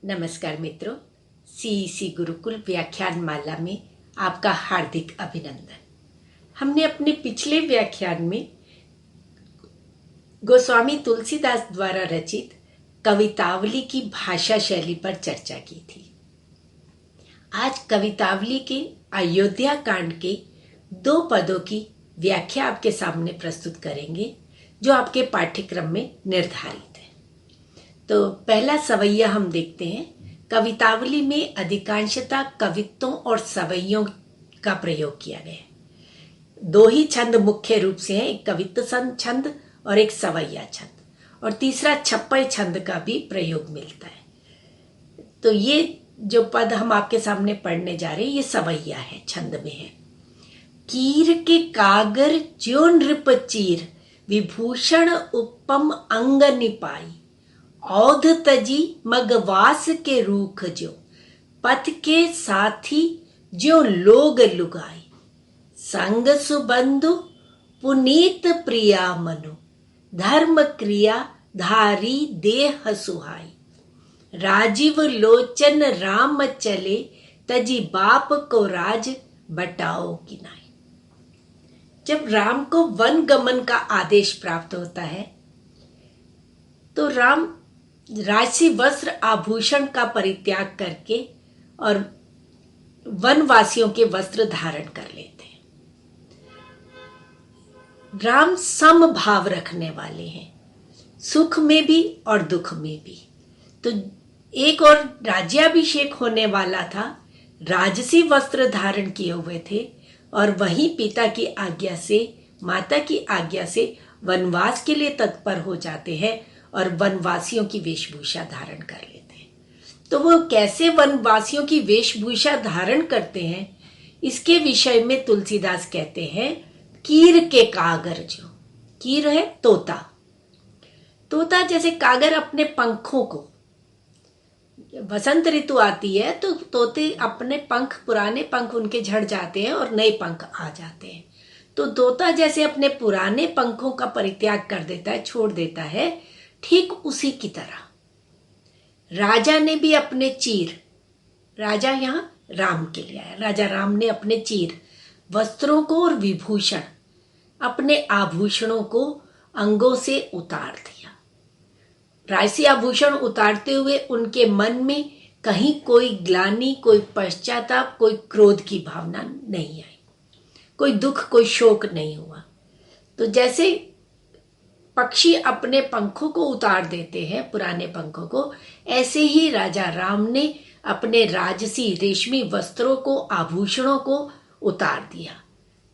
नमस्कार मित्रों, सीईसी गुरुकुल व्याख्यान माला में आपका हार्दिक अभिनंदन। हमने अपने पिछले व्याख्यान में गोस्वामी तुलसीदास द्वारा रचित कवितावली की भाषा शैली पर चर्चा की थी। आज कवितावली के अयोध्या कांड के 2 पदों की व्याख्या आपके सामने प्रस्तुत करेंगे, जो आपके पाठ्यक्रम में निर्धारित है। तो पहला सवैया हम देखते हैं। कवितावली में अधिकांशतः कवित्वों और सवैयों का प्रयोग किया गया है। 2 ही छंद मुख्य रूप से हैं, एक कवित्व छंद और एक सवैया छंद, और तीसरा छप्पय छंद का भी प्रयोग मिलता है। तो ये जो पद हम आपके सामने पढ़ने जा रहे हैं, ये सवैया है, छंद में है। कीर के कागर ज्यो नृप चीर, विभूषण उपम अंग निपाई। औध तजी मगवास के रूख जो, पथ के साथी ज्यो लोग लुगाई। संग सुबंधु पुनीत प्रिया मनु, धर्म क्रिया धारी देह सुहाई। राजीव लोचन राम चले, तजी बाप को राज बटाओ किनाई। जब राम को वन गमन का आदेश प्राप्त होता है तो राम राजसी वस्त्र आभूषण का परित्याग करके और वनवासियों के वस्त्र धारण कर लेते हैं। राम सम भाव रखने वाले हैं, सुख में भी और दुख में भी। तो एक और राज्याभिषेक होने वाला था, राजसी वस्त्र धारण किए हुए थे, और वहीं पिता की आज्ञा से, माता की आज्ञा से वनवास के लिए तत्पर हो जाते हैं और वनवासियों की वेशभूषा धारण कर लेते हैं। तो वो कैसे वनवासियों की वेशभूषा धारण करते हैं, इसके विषय में तुलसीदास कहते हैं, कीर के कागर जो, कीर है तोता। तोता जैसे कागर अपने पंखों को, वसंत ऋतु आती है तो तोते अपने पंख, पुराने पंख उनके झड़ जाते हैं और नए पंख आ जाते हैं। तो तोता जैसे अपने पुराने पंखों का परित्याग कर देता है, छोड़ देता है, ठीक उसी की तरह राजा ने भी अपने चीर, राजा यहां राम के लिए आया, राजा राम ने अपने चीर वस्त्रों को और विभूषण, अपने आभूषणों को अंगों से उतार दिया। राजसी आभूषण उतारते हुए उनके मन में कहीं कोई ग्लानि, कोई पश्चाताप, कोई क्रोध की भावना नहीं आई, कोई दुख, कोई शोक नहीं हुआ। तो जैसे पक्षी अपने पंखों को उतार देते हैं, पुराने पंखों को, ऐसे ही राजा राम ने अपने राजसी रेशमी वस्त्रों को, आभूषणों को उतार दिया।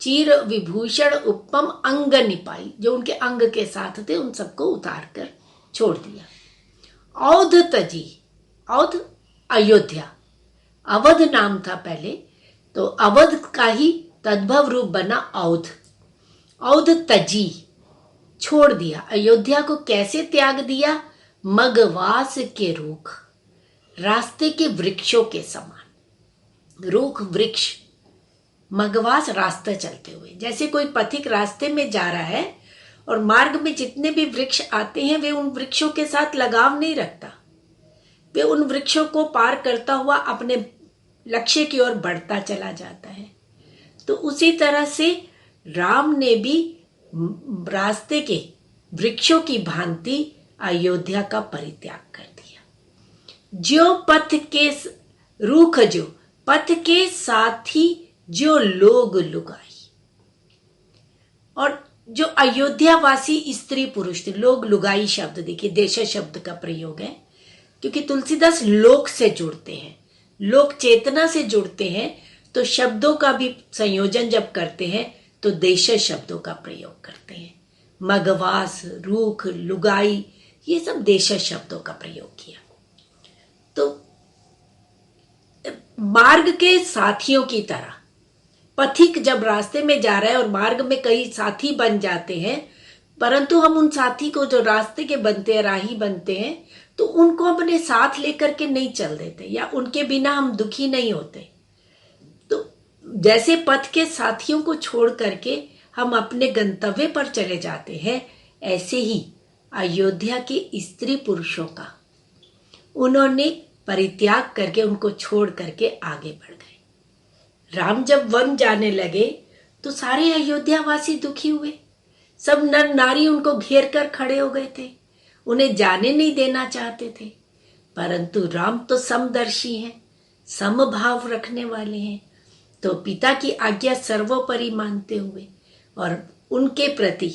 चीर विभूषण उपम अंग निपाई, जो उनके अंग के साथ थे उन सबको उतार कर छोड़ दिया। औध तजी, औध अयोध्या, अवध नाम था पहले, तो अवध का ही तद्भव रूप बना औध। औध तजी, छोड़ दिया। अयोध्या को कैसे त्याग दिया? मगवास के रूख, रास्ते के वृक्षों के समान। रूख वृक्ष, मगवास रास्ते चलते हुए। जैसे कोई पथिक रास्ते में जा रहा है और मार्ग में जितने भी वृक्ष आते हैं वे उन वृक्षों के साथ लगाव नहीं रखता, वे उन वृक्षों को पार करता हुआ अपने लक्ष्य की ओर बढ़ता चला जाता है। तो उसी तरह से राम ने भी रास्ते के वृक्षों की भांति अयोध्या का परित्याग कर दिया। जो पथ के रूख जो, पथ के साथी जो लोग लुगाई। और जो अयोध्यावासी स्त्री पुरुष थे, लोग लुगाई शब्द, देखिए देश शब्द का प्रयोग है, क्योंकि तुलसीदास लोक से जुड़ते हैं, लोक चेतना से जुड़ते हैं, तो शब्दों का भी संयोजन जब करते हैं तो देश शब्दों का प्रयोग करते हैं। मगवास, रूख, लुगाई, ये सब देश शब्दों का प्रयोग किया। तो मार्ग के साथियों की तरह पथिक जब रास्ते में जा रहा है और मार्ग में कई साथी बन जाते हैं, परंतु हम उन साथी को, जो रास्ते के बनते हैं, राही बनते हैं, तो उनको अपने साथ लेकर के नहीं चल देते, या उनके बिना हम दुखी नहीं होते। तो जैसे पथ के साथियों को छोड़ करके हम अपने गंतव्य पर चले जाते हैं, ऐसे ही अयोध्या के स्त्री पुरुषों का उन्होंने परित्याग करके उनको छोड़ करके आगे बढ़ गए। राम जब वन जाने लगे तो सारे अयोध्यावासी दुखी हुए। सब नर नारी उनको घेर कर खड़े हो गए थे, उन्हें जाने नहीं देना चाहते थे। परंतु राम तो समदर्शी हैं, समभाव रखने वाले हैं। तो पिता की आज्ञा सर्वोपरि मानते हुए और उनके प्रति,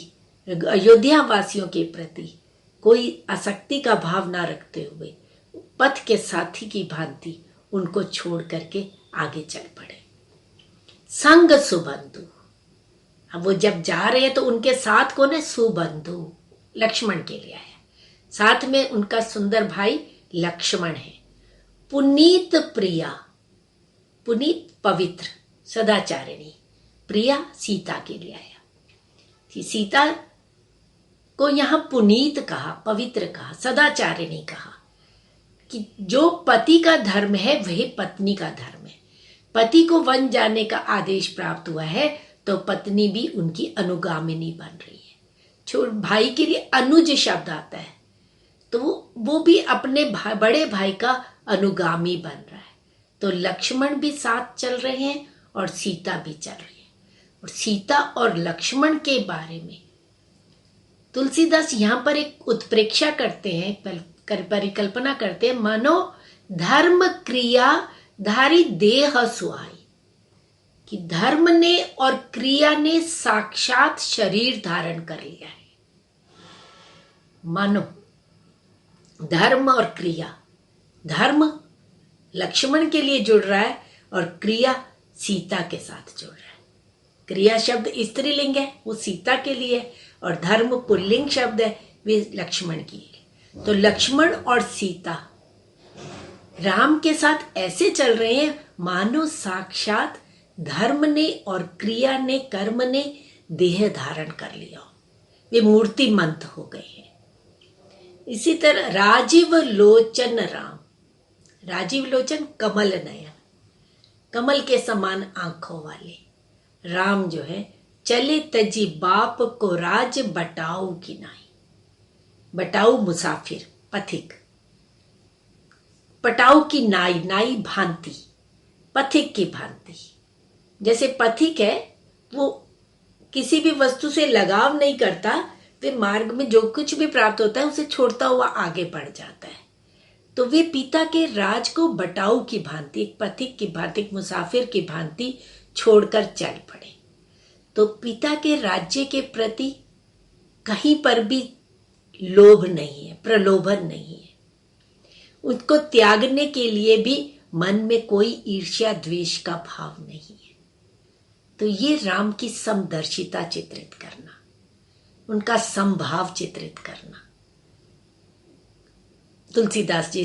अयोध्या वासियों के प्रति कोई आसक्ति का भाव ना रखते हुए पथ के साथी की भांति उनको छोड़ करके आगे चल पड़े। संग सुबंधु, अब वो जब जा रहे हैं तो उनके साथ कौन है? सुबंधु, लक्ष्मण के लिए आया। साथ में उनका सुंदर भाई लक्ष्मण है। पुनीत प्रिया, पुनीत पवित्र, सदाचारिणी, प्रिया सीता के लिए आया। सीता को यहां पुनीत कहा, पवित्र कहा, सदाचारिणी कहा कि जो पति का धर्म है वही पत्नी का धर्म है। पति को वन जाने का आदेश प्राप्त हुआ है तो पत्नी भी उनकी अनुगामिनी बन रही है। भाई के लिए अनुज शब्द आता है तो वो भी अपने बड़े भाई का अनुगामी बन रहा है। तो लक्ष्मण भी साथ चल रहे हैं और सीता भी चल रही है। और सीता और लक्ष्मण के बारे में तुलसीदास यहाँ पर एक उत्प्रेक्षा करते हैं, परिकल्पना करते हैं, मानो धर्म क्रिया धारी देह सुहाई, कि धर्म ने और क्रिया ने साक्षात शरीर धारण कर लिया है। मानो धर्म और क्रिया, धर्म लक्ष्मण के लिए जुड़ रहा है और क्रिया सीता के साथ जुड़ रहा है। क्रिया शब्द स्त्रीलिंग है, वो सीता के लिए है, और धर्म पुल्लिंग शब्द है, वे लक्ष्मण के लिए। तो लक्ष्मण और सीता राम के साथ ऐसे चल रहे हैं मानो साक्षात धर्म ने और क्रिया ने, कर्म ने देह धारण कर लिया, वे मूर्तिमंत हो गए हैं। इसी तरह राजीव लोचन राम, राजीव लोचन कमल नयन, कमल के समान आंखों वाले राम जो है, चले तजी बाप को राज बटाऊ की नाई। बटाऊ मुसाफिर, पथिक, पटाऊ की नाई, नाई भांति, पथिक की भांति। जैसे पथिक है वो किसी भी वस्तु से लगाव नहीं करता, वे मार्ग में जो कुछ भी प्राप्त होता है उसे छोड़ता हुआ आगे बढ़ जाता है। तो वे पिता के राज को बटाऊ की भांति, एक पथिक की भांति, एक मुसाफिर की भांति छोड़कर चल पड़े। तो पिता के राज्य के प्रति कहीं पर भी लोभ नहीं है, प्रलोभन नहीं है। उसको त्यागने के लिए भी मन में कोई ईर्ष्या द्वेष का भाव नहीं है। तो ये राम की समदर्शिता चित्रित करना, उनका समभाव चित्रित करना तुलसीदास जी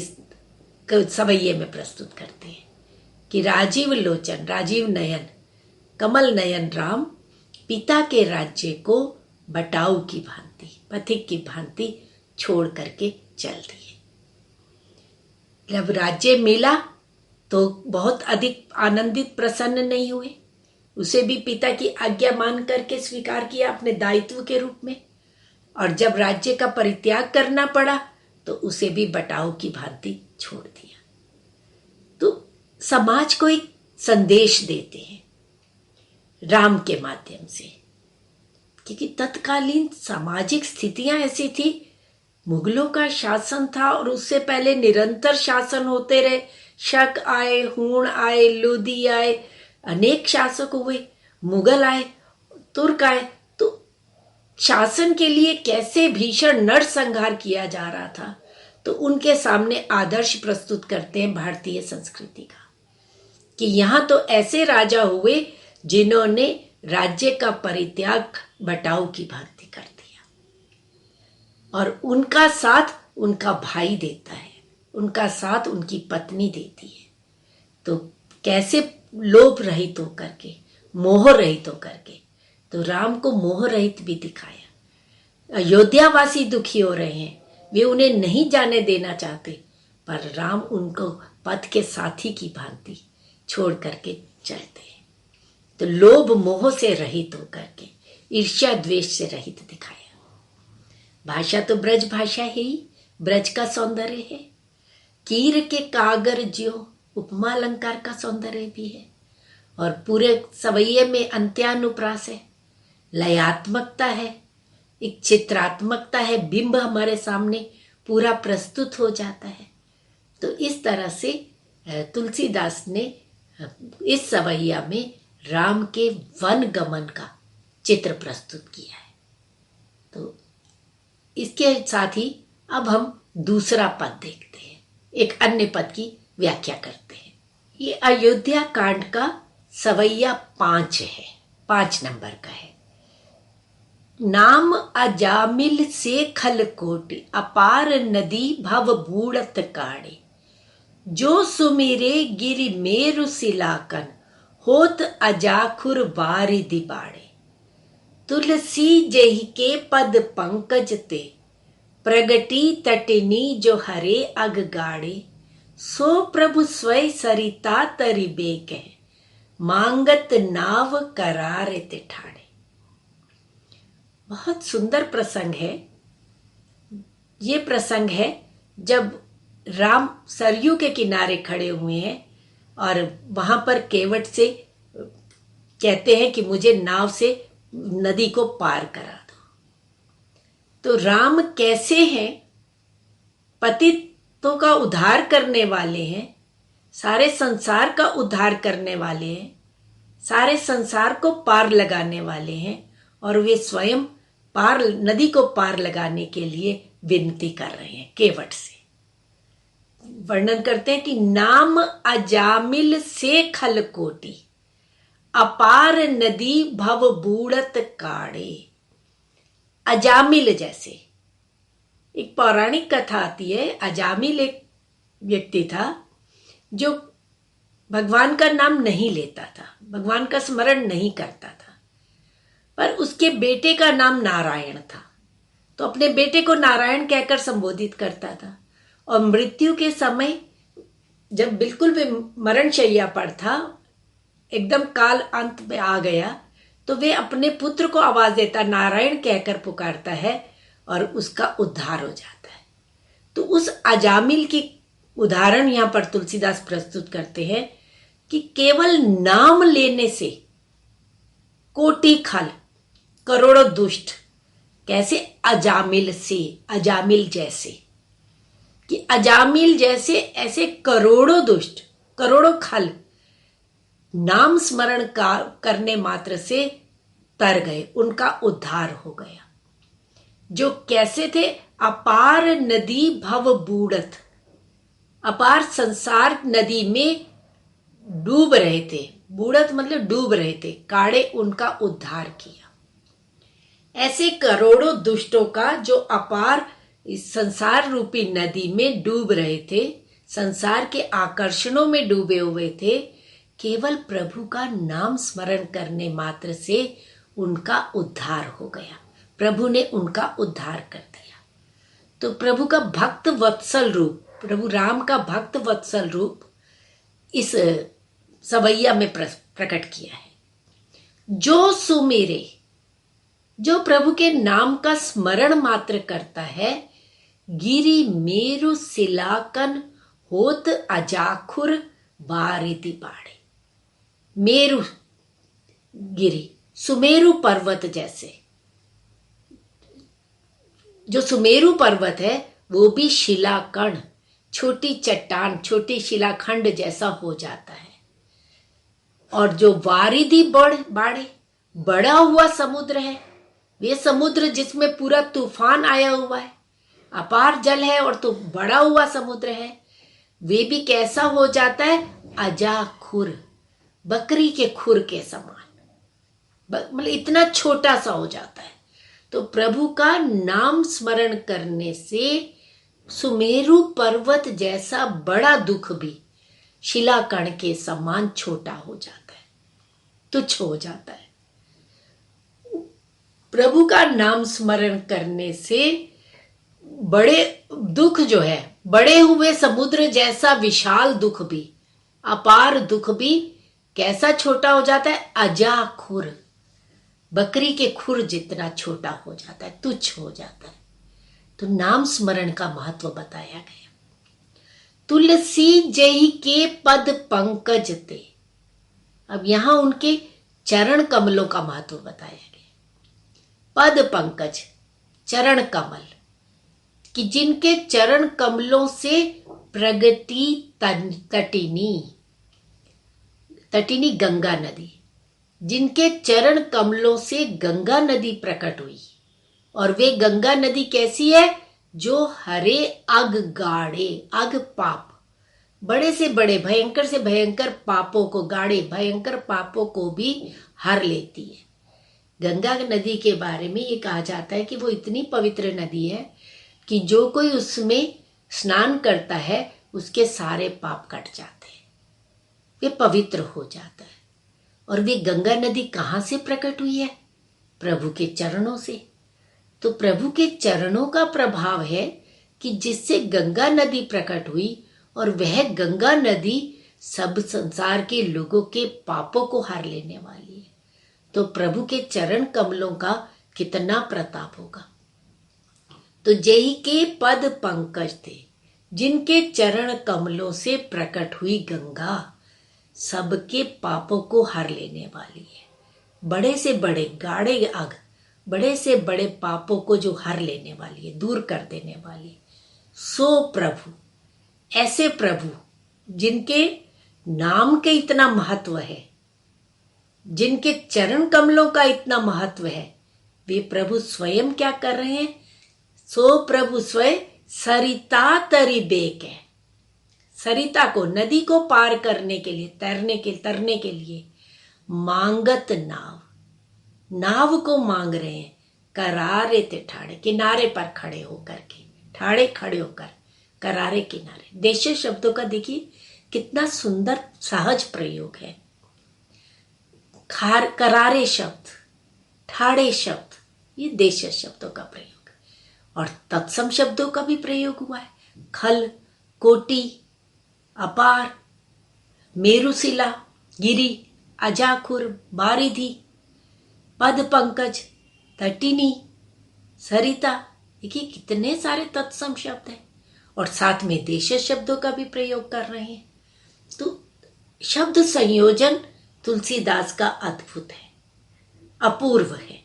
सवैये में प्रस्तुत करते हैं कि राजीव लोचन, राजीव नयन, कमल नयन राम पिता के राज्य को बटाऊ की भांति, पथिक की भांति छोड़ करके चल दिए। जब राज्य मिला तो बहुत अधिक आनंदित प्रसन्न नहीं हुए, उसे भी पिता की आज्ञा मान करके स्वीकार किया अपने दायित्व के रूप में। और जब राज्य का परित्याग करना पड़ा तो उसे भी बटाऊ की भांति छोड़ दिया। तो समाज को एक संदेश देते हैं राम के माध्यम से, क्योंकि तत्कालीन सामाजिक स्थितियां ऐसी थी, मुगलों का शासन था और उससे पहले निरंतर शासन होते रहे। शक आए, हूण आए, लोदी आए, अनेक शासक हुए, मुगल आए, तुर्क आए। तो शासन के लिए कैसे भीषण नरसंहार किया जा रहा था, तो उनके सामने आदर्श प्रस्तुत करते हैं भारतीय संस्कृति का, कि यहां तो ऐसे राजा हुए जिन्होंने राज्य का परित्याग बटाऊ की भांति कर दिया, और उनका साथ उनका भाई देता है, उनका साथ उनकी पत्नी देती है। तो कैसे लोभ रहित होकर के, मोह रहित होकर के, तो राम को मोह रहित भी दिखाया। अयोध्यावासी दुखी हो रहे हैं, वे उन्हें नहीं जाने देना चाहते, पर राम उनको पथ के साथी की भांति छोड़ करके चलते हैं। तो लोभ मोह से रहित होकर के, ईर्ष्या द्वेष से रहित दिखाया। भाषा तो ब्रज भाषा है ही, ब्रज का सौंदर्य है। कीर के कागर ज्यो, उपमा अलंकार का सौंदर्य भी है। और पूरे सवैये में अंत्यानुप्रास है, लयात्मकता है, एक चित्रात्मकता है, बिंब हमारे सामने पूरा प्रस्तुत हो जाता है। तो इस तरह से तुलसीदास ने इस सवैया में राम के वन गमन का चित्र प्रस्तुत किया है। तो इसके साथ ही अब हम दूसरा पद देखते हैं, एक अन्य पद की व्याख्या करते हैं। ये अयोध्या कांड का सवैया 5 है, 5 नंबर का है। नाम अजामिल से खल कोटि, अपार नदी भव बूढ़त काढ़े। जो सुमिरे गिरि मेरु सिलाकन, होत अजाखुर बारि दिबाड़े। तुलसी जही के पद पंकज ते, प्रगटी तटिनी जो हरे अग गाड़े। सो प्रभु स्वय सरिता तरि बेकह, मांगत नाव करारे ते ठाड़े। बहुत सुंदर प्रसंग है। ये प्रसंग है जब राम सरयू के किनारे खड़े हुए हैं और वहां पर केवट से कहते हैं कि मुझे नाव से नदी को पार करा दो। तो राम कैसे हैं? पतितों का उद्धार करने वाले हैं, सारे संसार का उद्धार करने वाले हैं, सारे संसार को पार लगाने वाले हैं, और वे स्वयं पार नदी को पार लगाने के लिए विनती कर रहे हैं केवट से। वर्णन करते हैं कि नाम अजामिल से खल कोटि, अपार नदी भव बूढ़त काढ़े। अजामिल जैसे एक पौराणिक कथा आती है। अजामिल एक व्यक्ति था जो भगवान का नाम नहीं लेता था, भगवान का स्मरण नहीं करता था, पर उसके बेटे का नाम नारायण था, तो अपने बेटे को नारायण कहकर संबोधित करता था। और मृत्यु के समय जब बिल्कुल भी मरण शैया पर था, एकदम काल अंत में आ गया, तो वे अपने पुत्र को आवाज देता, नारायण कहकर पुकारता है और उसका उद्धार हो जाता है। तो उस अजामिल की उदाहरण यहां पर तुलसीदास प्रस्तुत करते हैं कि केवल नाम लेने से कोटि खल, करोड़ों दुष्ट, कैसे अजामिल से, अजामिल जैसे, कि अजामिल जैसे ऐसे करोड़ों दुष्ट, करोड़ों खल नाम स्मरण करने मात्र से तर गए, उनका उद्धार हो गया। जो कैसे थे? अपार नदी भव बूढ़त, अपार संसार नदी में डूब रहे थे, बूढ़त मतलब डूब रहे थे, काढ़े उनका उद्धार किया। ऐसे करोड़ों दुष्टों का जो अपार इस संसार रूपी नदी में डूब रहे थे, संसार के आकर्षणों में डूबे हुए थे, केवल प्रभु का नाम स्मरण करने मात्र से उनका उद्धार हो गया। प्रभु ने उनका उद्धार कर दिया। तो प्रभु का भक्त वत्सल रूप, प्रभु राम का भक्त वत्सल रूप इस सवैया में प्रकट किया है। जो सुमेरे, जो प्रभु के नाम का स्मरण मात्र करता है, गिरि मेरु सिलाकन, होत अजाखुर बारिदि बाड़े। मेरु गिरि, सुमेरु पर्वत जैसे, जो सुमेरु पर्वत है वो भी शिलाकण, छोटी चट्टान, छोटी शिलाखंड जैसा हो जाता है। और जो वारिधि बाड़े, बड़ा हुआ समुद्र है, वे समुद्र जिसमें पूरा तूफान आया हुआ है, अपार जल है और तो बड़ा हुआ समुद्र है, वे भी कैसा हो जाता है? अजाखुर, बकरी के खुर के समान, मतलब इतना छोटा सा हो जाता है। तो प्रभु का नाम स्मरण करने से सुमेरु पर्वत जैसा बड़ा दुख भी शिलाकण के समान छोटा हो जाता है, तुच्छ हो जाता है। प्रभु का नाम स्मरण करने से बड़े दुख जो है, बड़े हुए समुद्र जैसा विशाल दुख भी, अपार दुख भी कैसा छोटा हो जाता है? अजाखुर, बकरी के खुर जितना छोटा हो जाता है, तुच्छ हो जाता है। तो नाम स्मरण का महत्व बताया गया। तुलसी जई के पद पंकज ते। अब यहां उनके चरण कमलों का महत्व बताया गया। पद पंकज, चरण कमल, कि जिनके चरण कमलों से प्रगति तटिनी गंगा नदी, जिनके चरण कमलों से गंगा नदी प्रकट हुई। और वे गंगा नदी कैसी है? जो हरे अग गाढ़े, अग पाप, बड़े से बड़े, भयंकर से भयंकर पापों को, गाढ़े भयंकर पापों को भी हर लेती है। गंगा नदी के बारे में ये कहा जाता है कि वो इतनी पवित्र नदी है कि जो कोई उसमें स्नान करता है उसके सारे पाप कट जाते हैं, वे पवित्र हो जाता है। और वे गंगा नदी कहाँ से प्रकट हुई है? प्रभु के चरणों से। तो प्रभु के चरणों का प्रभाव है कि जिससे गंगा नदी प्रकट हुई, और वह गंगा नदी सब संसार के लोगों के पापों को हर लेने वाली है। तो प्रभु के चरण कमलों का कितना प्रताप होगा। तो जय के पद पंकज थे, जिनके चरण कमलों से प्रकट हुई गंगा सबके पापों को हर लेने वाली है। बड़े से बड़े गाढ़े अग, बड़े से बड़े पापों को जो हर लेने वाली है, दूर कर देने वाली है। सो प्रभु, ऐसे प्रभु जिनके नाम के इतना महत्व है, जिनके चरण कमलों का इतना महत्व है, वे प्रभु स्वयं क्या कर रहे हैं? सो प्रभु स्वयं सरिता तरी बेक है। सरिता को, नदी को पार करने के लिए, तरने के लिए मांगत नाव को मांग रहे हैं। करारे ते ठाड़े, किनारे पर खड़े होकर के, ठाड़े खड़े होकर, करारे किनारे। देश शब्दों का देखिए कितना सुंदर सहज प्रयोग है। करारे शब्द, ठाड़े शब्द, ये देश शब्दों का प्रयोग। और तत्सम शब्दों का भी प्रयोग हुआ है। खल, कोटि, अपार, मेरुशिला, गिरी, अजाखुर, बारिधि, पद पंकज, तटिनी, सरिता। देखिए कितने सारे तत्सम शब्द हैं। और साथ में देश शब्दों का भी प्रयोग कर रहे हैं। तो शब्द संयोजन तुलसीदास का अद्भुत है, अपूर्व है।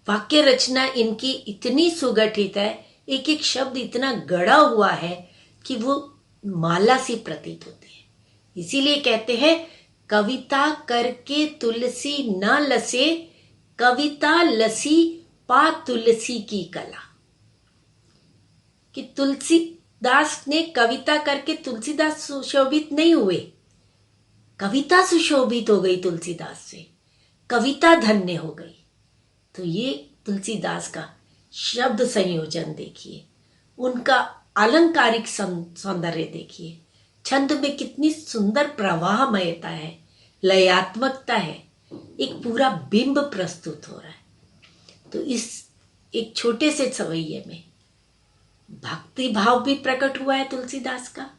वाक्य रचना इनकी इतनी सुगठित है, एक एक शब्द इतना गढ़ा हुआ है कि वो माला सी प्रतीत होती है। इसीलिए कहते हैं कविता करके तुलसी न लसे, कविता लसी पा तुलसी की कला। कि तुलसीदास ने कविता करके, तुलसीदास सुशोभित नहीं हुए, कविता सुशोभित हो गई तुलसीदास से, कविता धन्य हो गई। तो ये तुलसीदास का शब्द संयोजन देखिए, उनका अलंकारिक सौंदर्य देखिए, छंद में कितनी सुंदर प्रवाहमयता है, लयात्मकता है, एक पूरा बिंब प्रस्तुत हो रहा है। तो इस एक छोटे से सवैये में भक्ति भाव भी प्रकट हुआ है तुलसीदास का,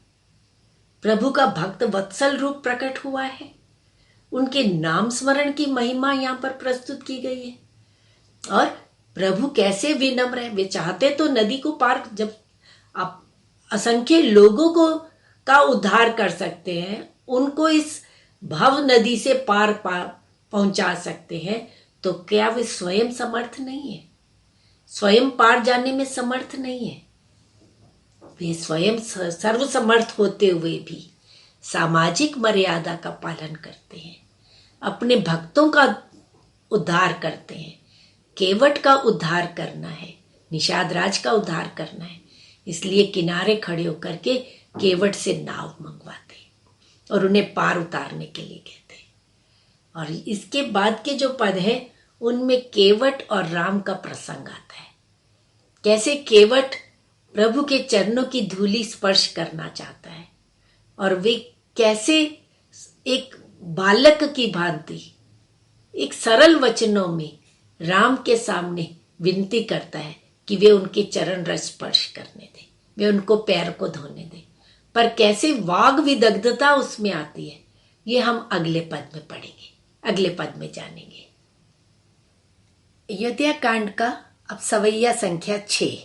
प्रभु का भक्त वत्सल रूप प्रकट हुआ है, उनके नाम स्मरण की महिमा यहाँ पर प्रस्तुत की गई है। और प्रभु कैसे विनम्र है, वे चाहते तो नदी को पार, जब आप असंख्य लोगों को का उद्धार कर सकते हैं, उनको इस भव नदी से पार पहुंचा सकते हैं, तो क्या वे स्वयं समर्थ नहीं है? स्वयं पार जाने में समर्थ नहीं है? वे स्वयं सर्वसमर्थ होते हुए भी सामाजिक मर्यादा का पालन करते हैं, अपने भक्तों का उद्धार करते हैं। केवट का उद्धार करना है, निषाद राज का उद्धार करना है, इसलिए किनारे खड़े होकर के केवट से नाव मंगवाते और उन्हें पार उतारने के लिए कहते। और इसके बाद के जो पद है उनमें केवट और राम का प्रसंग आता है। कैसे केवट प्रभु के चरणों की धूली स्पर्श करना चाहता है, और वे कैसे एक बालक की भांति एक सरल वचनों में राम के सामने विनती करता है कि वे उनके चरण रस स्पर्श करने दें, वे उनको पैर को धोने दें। पर कैसे वाग विदग्धता उसमें आती है, ये हम अगले पद में पढ़ेंगे, अगले पद में जानेंगे। अयोध्या कांड का अब सवैया संख्या 6।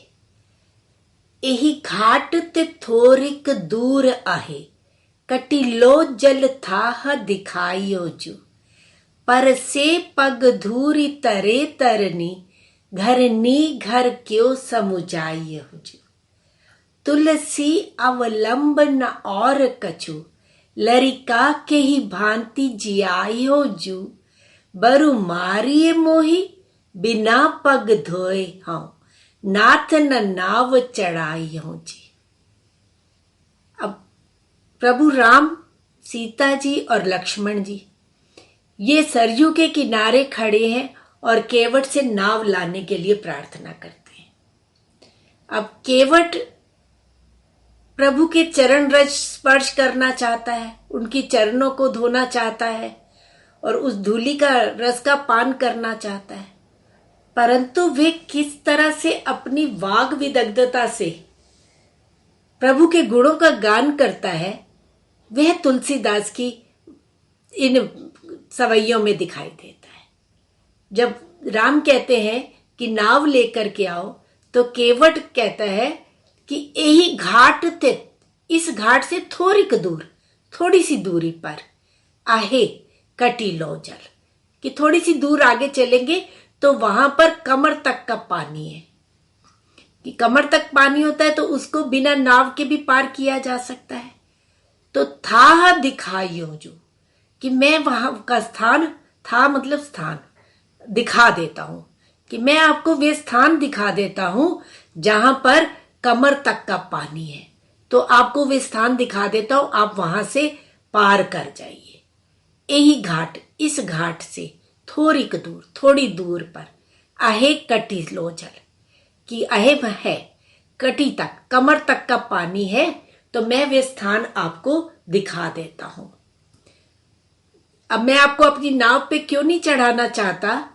एही घाट ते थोरिक दूर आहे, कटी लो जल थाह दिखाइयो जू। पर से पग धूरी तरे तरनी, घर नी घर क्यों समुझाइयो जू। तुलसी अवलंब न और कछु, लरिका के ही भांति जियायो जू। बरु मारिए मोही, बिना पग धोए हूं, नाथ न नाव चढ़ाई हूं जी। अब प्रभु राम, सीता जी और लक्ष्मण जी ये सरयू के किनारे खड़े हैं और केवट से नाव लाने के लिए प्रार्थना करते हैं। अब केवट प्रभु के चरण रज स्पर्श करना चाहता है, उनकी चरणों को धोना चाहता है और उस धूलि का रस का पान करना चाहता है, परंतु वे किस तरह से अपनी वाग विदग्धता से प्रभु के गुणों का गान करता है, वह तुलसीदास की इन सवैयों में दिखाई देता है। जब राम कहते हैं कि नाव लेकर के आओ, तो केवट कहता है कि यही घाट थे, इस घाट से थोड़ी दूर, थोड़ी सी दूरी पर आहे कटी लो जल, कि थोड़ी सी दूर आगे चलेंगे तो वहां पर कमर तक का पानी है। कि कमर तक पानी होता है तो उसको बिना नाव के भी पार किया जा सकता है। तो था दिखाइयो जो, कि मैं वहां का स्थान, था मतलब स्थान, दिखा देता हूं, कि मैं आपको वे स्थान दिखा देता हूं जहां पर कमर तक का पानी है। तो आपको वे स्थान दिखा देता हूं, आप वहां से पार कर जाइए। यही घाट, इस घाट से थोड़ी दूर पर आहे कटी लो जल, कि आहे है कटी तक, कमर तक का पानी है, तो मैं वे स्थान आपको दिखा देता हूं। अब मैं आपको अपनी नाव पे क्यों नहीं चढ़ाना चाहता,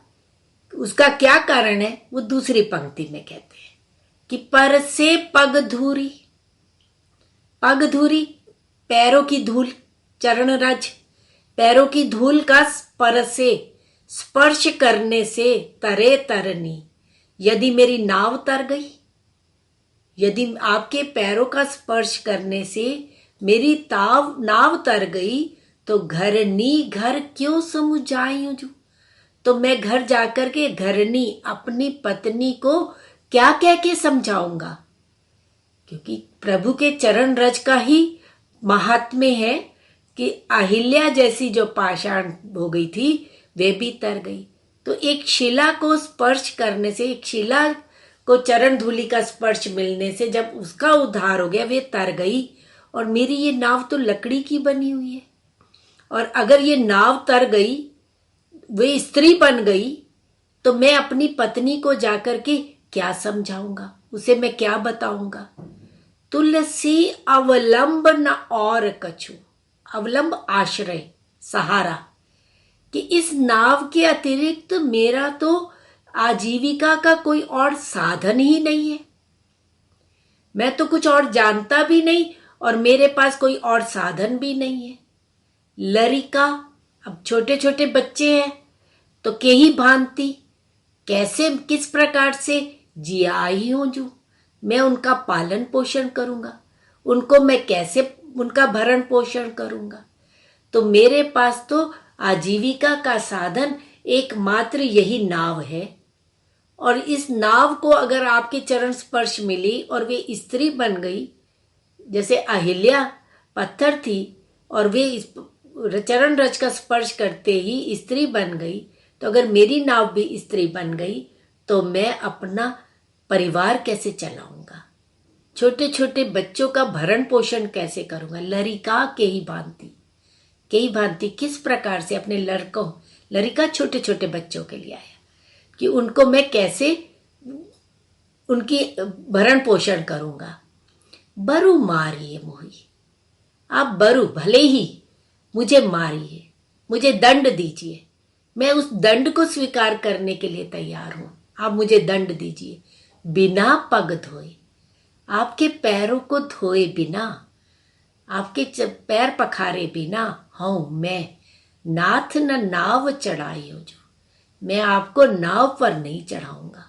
उसका क्या कारण है, वो दूसरी पंक्ति में कहते हैं कि पर से पग धूरी, पग धूरी पैरों की धूल, चरण रज, पैरों की धूल का पर से स्पर्श करने से तरे तरनी, यदि मेरी नाव तर गई, यदि आपके पैरों का स्पर्श करने से मेरी नाव तर गई, तो घरनी घर क्यों समुझाई जू। तो मैं घर जाकर के घरनी, अपनी पत्नी को क्या कह के समझाऊंगा, क्योंकि प्रभु के चरण रज का ही महात्म्य है कि अहिल्या जैसी जो पाषाण हो गई थी वे भी तर गई। तो एक शिला को स्पर्श करने से, एक शिला को चरण धूलि का स्पर्श मिलने से जब उसका उद्धार हो गया, वे तर गई। और मेरी ये नाव तो लकड़ी की बनी हुई है, और अगर ये नाव तर गई, वे स्त्री बन गई, तो मैं अपनी पत्नी को जाकर के क्या समझाऊंगा, उसे मैं क्या बताऊंगा। तुलसी अवलंब न और कछु, अवलंब आश्रय, सहारा, कि इस नाव के अतिरिक्त मेरा तो आजीविका का कोई और साधन ही नहीं है। मैं तो कुछ और जानता भी नहीं और मेरे पास कोई और साधन भी नहीं है। लरिका, अब छोटे छोटे बच्चे हैं तो के ही भांति, कैसे किस प्रकार से जियाई हूं जू, मैं उनका पालन पोषण करूंगा, उनको मैं कैसे उनका भरण पोषण करूंगा। तो मेरे पास तो आजीविका का साधन एकमात्र यही नाव है। और इस नाव को अगर आपके चरण स्पर्श मिली और वे स्त्री बन गई, जैसे अहिल्या पत्थर थी और वे इस चरण रज का स्पर्श करते ही स्त्री बन गई, तो अगर मेरी नाव भी स्त्री बन गई तो मैं अपना परिवार कैसे चलाऊंगा, छोटे छोटे बच्चों का भरण पोषण कैसे करूंगा। लरिका के ही भांति, के ही भांति किस प्रकार से अपने लड़कों, लरिका छोटे छोटे बच्चों के लिए आया, कि उनको मैं कैसे उनकी भरण पोषण करूंगा। बरु मारिए मोही, आप बरु भले ही मुझे मारिए, मुझे दंड दीजिए, मैं उस दंड को स्वीकार करने के लिए तैयार हूं। आप मुझे दंड दीजिए, बिना पग धोए, आपके पैरों को धोए बिना, आपके पैर पखारे बिना हूं मैं, नाथ न नाव चढ़ाई हो जो, मैं आपको नाव पर नहीं चढ़ाऊंगा।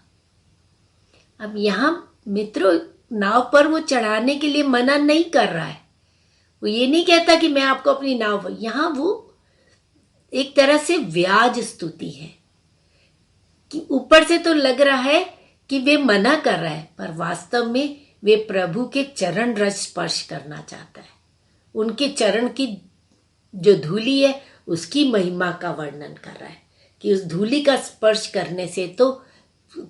अब यहां मित्रों नाव पर वो चढ़ाने के लिए मना नहीं कर रहा है। वो ये नहीं कहता कि मैं आपको अपनी नाव, यहां वो एक तरह से व्याज स्तुति है कि ऊपर से तो लग रहा है कि वे मना कर रहा है, पर वास्तव में वे प्रभु के चरण रज स्पर्श करना चाहता है। उनके चरण की जो धूली है उसकी महिमा का वर्णन कर रहा है कि उस धूली का स्पर्श करने से तो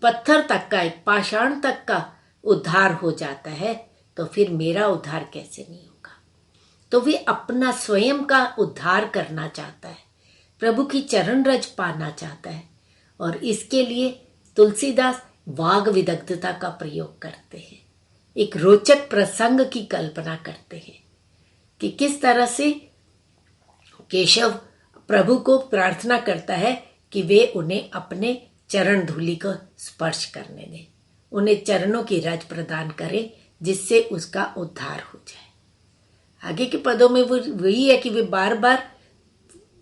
पत्थर तक का, एक पाषाण तक का उद्धार हो जाता है, तो फिर मेरा उद्धार कैसे नहीं होगा। तो वे अपना स्वयं का उद्धार करना चाहता है, प्रभु की चरण रज पाना चाहता है, और इसके लिए तुलसीदास वाग विदग्धता का प्रयोग करते हैं। एक रोचक प्रसंग की कल्पना करते हैं कि किस तरह से केशव प्रभु को प्रार्थना करता है कि वे उन्हें अपने चरण धूलि को स्पर्श करने दें, उन्हें चरणों की रज प्रदान करें जिससे उसका उद्धार हो जाए। आगे के पदों में वो वही है कि वे बार बार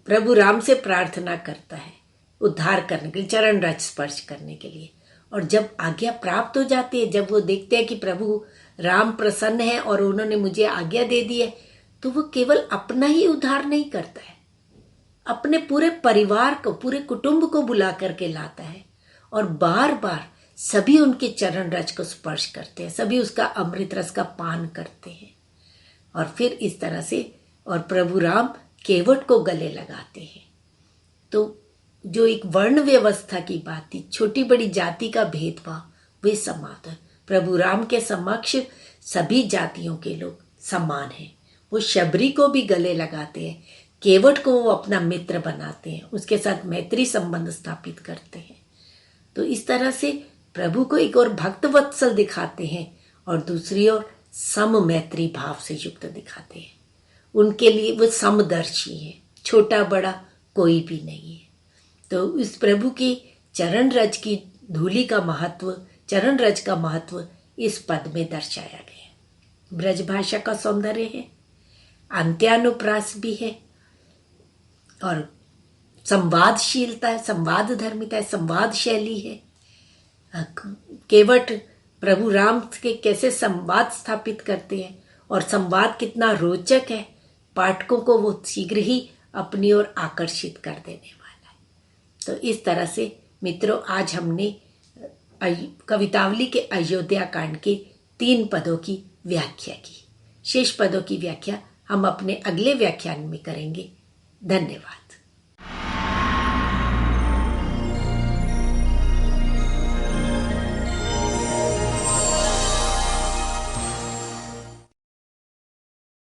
प्रभु राम से प्रार्थना करता है उद्धार करने के लिए, चरण रज स्पर्श करने के लिए। और जब आज्ञा प्राप्त हो जाती है, जब वो देखते हैं कि प्रभु राम प्रसन्न है और उन्होंने मुझे आज्ञा दे दी है, तो वो केवल अपना ही उद्धार नहीं करता है, अपने पूरे परिवार को, पूरे कुटुंब को बुला करके लाता है और बार बार सभी उनके चरण रज को स्पर्श करते हैं, सभी उसका अमृत रस का पान करते हैं। और फिर इस तरह से और प्रभु राम केवट को गले लगाते हैं। तो जो एक वर्ण व्यवस्था की बात थी, छोटी बड़ी जाति का भेदभाव, वे समाप्त है। प्रभु राम के समक्ष सभी जातियों के लोग समान हैं। वो शबरी को भी गले लगाते हैं, केवट को वो अपना मित्र बनाते हैं, उसके साथ मैत्री संबंध स्थापित करते हैं। तो इस तरह से प्रभु को एक और भक्त वत्सल दिखाते हैं और दूसरी ओर सम मैत्री भाव से युक्त दिखाते हैं। उनके लिए वो समदर्शी है, छोटा बड़ा कोई भी नहीं है। तो इस प्रभु की चरण रज की धूलि का महत्व, चरण रज का महत्व इस पद में दर्शाया गया है। ब्रज भाषा का सौंदर्य है, अंत्यानुप्रास भी है और संवादशीलता है, संवाद धर्मिता है, संवाद शैली है। केवट प्रभु राम के कैसे संवाद स्थापित करते हैं और संवाद कितना रोचक है, पाठकों को वो शीघ्र ही अपनी ओर आकर्षित कर देने वाला है। तो इस तरह से मित्रों, आज हमने कवितावली के अयोध्या कांड के 3 पदों की व्याख्या की। शेष पदों की व्याख्या हम अपने अगले व्याख्यान में करेंगे। धन्यवाद।